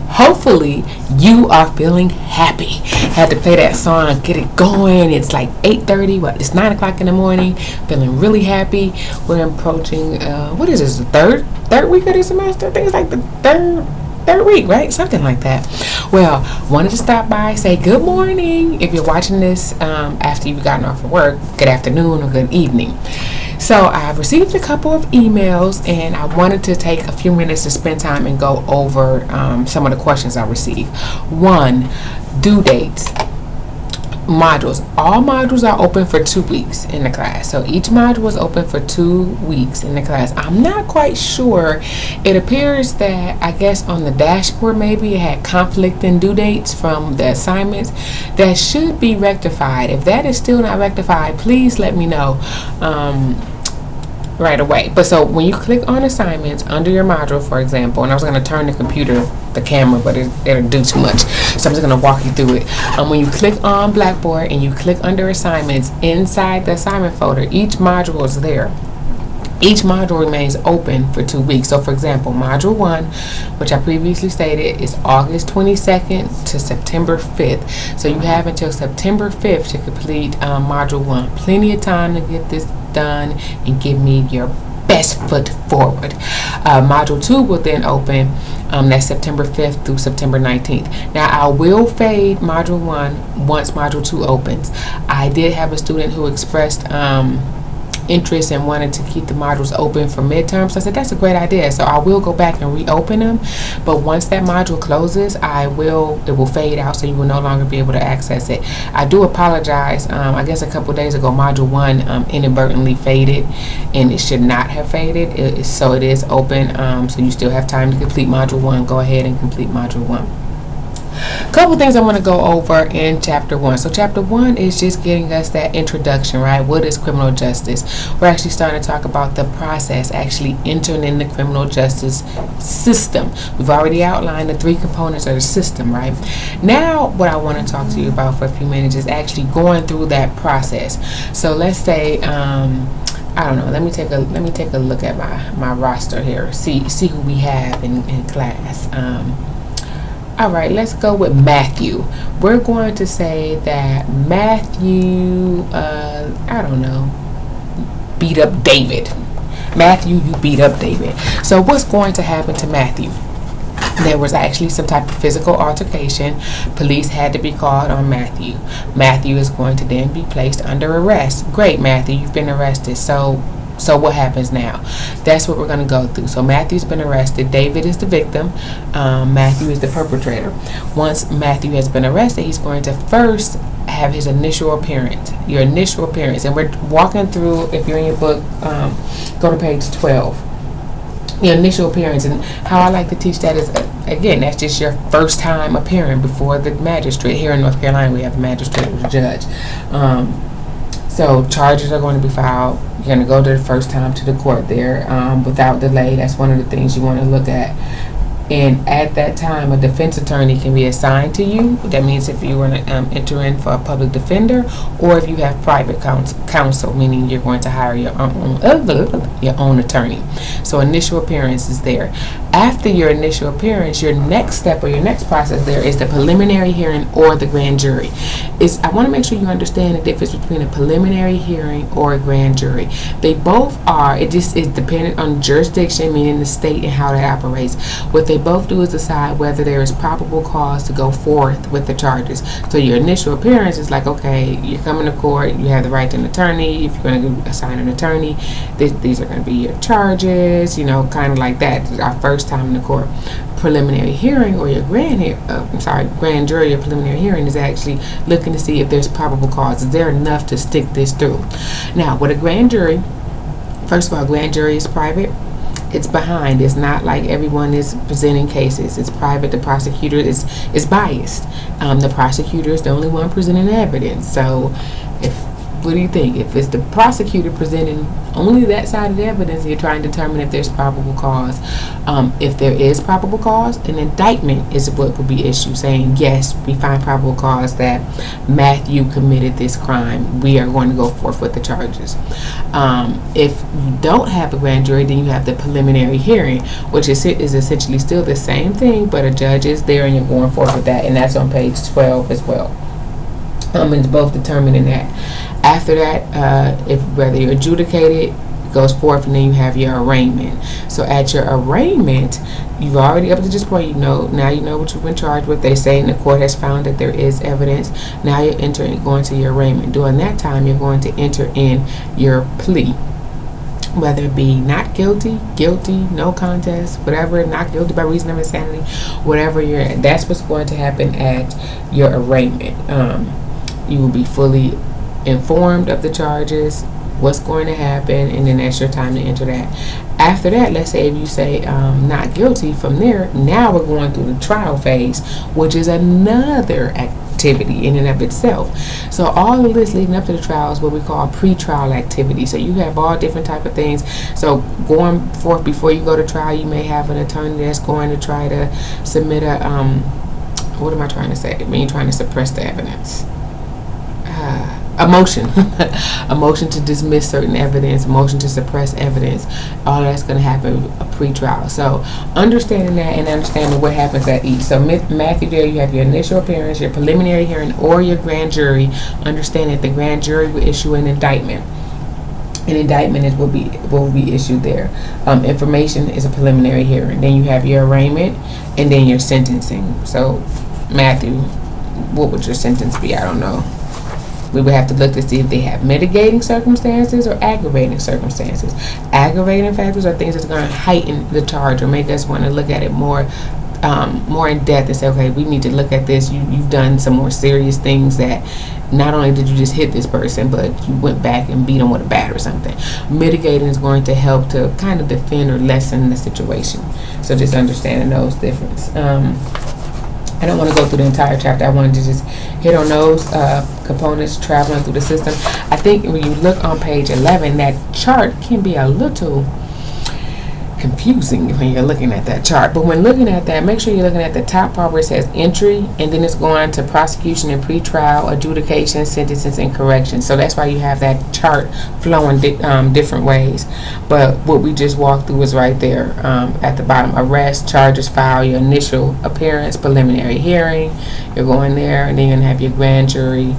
Hopefully you are feeling happy. Had to play that song, get it going. It's like 8:30. It's 9 o'clock in the morning. Feeling really happy. We're approaching. What is this? The third week of the semester. I think it's like the third week, right? Something like that. Well, wanted to stop by, say good morning. If you're watching this after you've gotten off of work, good afternoon or good evening. So I've received a couple of emails, and I wanted to take a few minutes to spend time and go over some of the questions I received. One, due dates. Modules. All modules are open for 2 weeks in the class. So each module is open for 2 weeks in the class. I'm not quite sure. It appears that, I guess on the dashboard maybe it had conflicting due dates from the assignments. That should be rectified. If that is still not rectified, please let me know right away. But so when you click on assignments under your module, for example, and I was going to turn the camera, but it'll do too much, so I'm just going to walk you through it. When you click on Blackboard and you click under assignments, inside the assignment folder, each module is there. Each module remains open for 2 weeks. So for example, module 1, which I previously stated, is August 22nd to September 5th. So you have until September 5th to complete module 1. Plenty of time to get this done and give me your best foot forward. Module 2 will then open that's September 5th through September 19th. Now I will fade module 1 once module 2 opens. I did have a student who expressed interest and wanted to keep the modules open for midterm, so I said that's a great idea. So I will go back and reopen them, but once that module closes, it will fade out, so you will no longer be able to access it. I do apologize. I guess a couple days ago module 1 inadvertently faded, and it should not have faded. So it is open, so you still have time to complete module 1. Go ahead and complete module 1. Couple things I want to go over in chapter 1. So chapter 1 is just getting us that introduction, right? What is criminal justice? We're actually starting to talk about the process, actually entering in the criminal justice system. We've already outlined the 3 components of the system, right? Now what I want to talk to you about for a few minutes is actually going through that process. So let's say I don't know, let me take a look at my roster here, see who we have in class. All right, let's go with Matthew. We're going to say that Matthew, I don't know, beat up David. Matthew, you beat up David. So what's going to happen to Matthew? There was actually some type of physical altercation. Police had to be called on Matthew. Matthew is going to then be placed under arrest. Great, Matthew, you've been arrested. So what happens now? That's what we're going to go through. So Matthew's been arrested. David is the victim. Matthew is the perpetrator. Once Matthew has been arrested, he's going to first have his initial appearance. Your initial appearance. And we're walking through, if you're in your book, go to page 12. Your initial appearance. And how I like to teach that is, again, that's just your first time appearing before the magistrate. Here in North Carolina, we have a magistrate or a judge. So charges are going to be filed. You're going to go to the first time to the court there without delay. That's one of the things you want to look at. And at that time, a defense attorney can be assigned to you. That means if you want to enter in for a public defender, or if you have private counsel, meaning you're going to hire your own attorney. So initial appearance is there. After your initial appearance, your next step or your next process there is the preliminary hearing or the grand jury. I want to make sure you understand the difference between a preliminary hearing or a grand jury. They both are, it just is dependent on jurisdiction, meaning the state and how that operates. What they both do is decide whether there is probable cause to go forth with the charges. So your initial appearance is like, okay, you're coming to court, you have the right to an attorney. If you're going to assign an attorney, these are going to be your charges, kind of like that. This is our first time in the court. Preliminary hearing or your grand jury or preliminary hearing is actually looking to see if there's probable cause. Is there enough to stick this through? Now, with a grand jury, first of all, grand jury is private. It's behind. It's not like everyone is presenting cases. It's private. The prosecutor is biased. The prosecutor is the only one presenting evidence. So if What do you think? If it's the prosecutor presenting only that side of the evidence, you're trying to determine if there's probable cause. If there is probable cause, an indictment is what will be issued, saying, yes, we find probable cause that Matthew committed this crime. We are going to go forth with the charges. If you don't have a grand jury, then you have the preliminary hearing, which is essentially still the same thing, but a judge is there and you're going forth with that, and that's on page 12 as well. It's both determining that. After that, if whether you're adjudicated, it goes forth, and then you have your arraignment. So at your arraignment, you've already, up to this point, now you know what you've been charged with. They say, and the court has found that there is evidence. Now you're going to your arraignment. During that time, you're going to enter in your plea, whether it be not guilty, no contest, whatever, not guilty by reason of insanity, whatever that's what's going to happen at your arraignment. You will be fully informed of the charges, what's going to happen, and then that's your time to enter that. After that, let's say if you say not guilty, from there, now we're going through the trial phase, which is another activity in and of itself. So all of this leading up to the trial is what we call pre-trial activity. So you have all different type of things. So going forth before you go to trial, you may have an attorney that's going to try to submit a what am I trying to say? When you're trying to suppress the evidence. A motion a motion to dismiss certain evidence, a motion to suppress evidence. All that's going to happen pre-trial. So understanding that and understanding what happens at each. So Matthew, there you have your initial appearance, your preliminary hearing, or your grand jury. Understand that the grand jury will issue an indictment. An indictment will be issued there. Information is a preliminary hearing. Then you have your arraignment, and then your sentencing. So Matthew, what would your sentence be? I don't know. We would have to look to see if they have mitigating circumstances or aggravating circumstances. Aggravating factors are things that's going to heighten the charge or make us want to look at it more in depth and say, okay, we need to look at this. You've done some more serious things that not only did you just hit this person, but you went back and beat them with a bat or something. Mitigating is going to help to kind of defend or lessen the situation. So just understanding those differences. I don't want to go through the entire chapter. I wanted to just hit on those components traveling through the system. I think when you look on page 11, that chart can be a little confusing when you're looking at that chart. But when looking at that, make sure you're looking at the top part where it says entry, and then it's going to prosecution and pretrial, adjudication, sentences, and corrections. So that's why you have that chart flowing different ways. But what we just walked through is right there at the bottom. Arrest, charges filed, your initial appearance, preliminary hearing. You're going there, and then you're going to have your grand jury,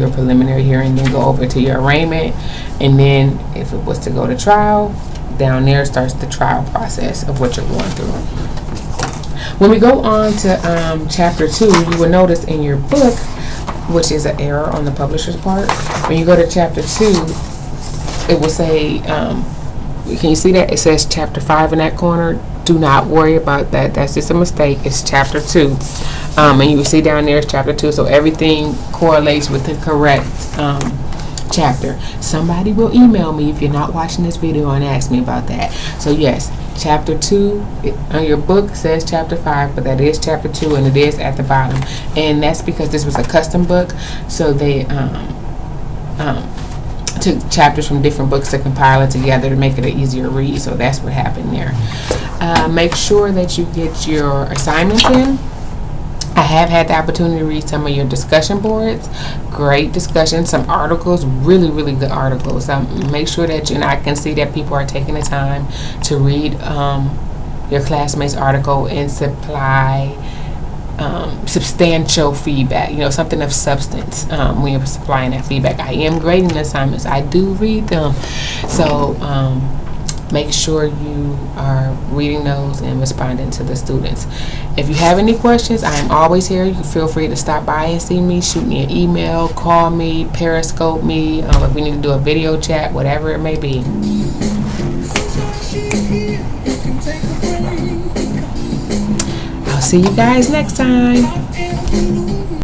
or preliminary hearing, then go over to your arraignment, and then if it was to go to trial, down there starts the trial process of what you're going through. When we go on to chapter 2, you will notice in your book, which is an error on the publisher's part, when you go to chapter 2, it will say, can you see that? It says chapter 5 in that corner. Do not worry about that. That's just a mistake. It's chapter 2. And you will see down there is chapter 2. So everything correlates with the correct chapter. Somebody will email me if you're not watching this video and ask me about that. So yes, chapter 2 on your book says chapter 5, but that is chapter 2, and it is at the bottom. And that's because this was a custom book. So they took chapters from different books to compile it together to make it an easier read. So that's what happened there. Make sure that you get your assignments in. I have had the opportunity to read some of your discussion boards. Great discussion. Some articles, really, really good articles. Make sure that I can see that people are taking the time to read your classmates' article and supply substantial feedback, something of substance when you're supplying that feedback. I am grading the assignments. I do read them. So make sure you are reading those and responding to the students. If you have any questions, I am always here. You can feel free to stop by and see me, shoot me an email, call me, periscope me, if we need to do a video chat, whatever it may be. I'll see you guys next time.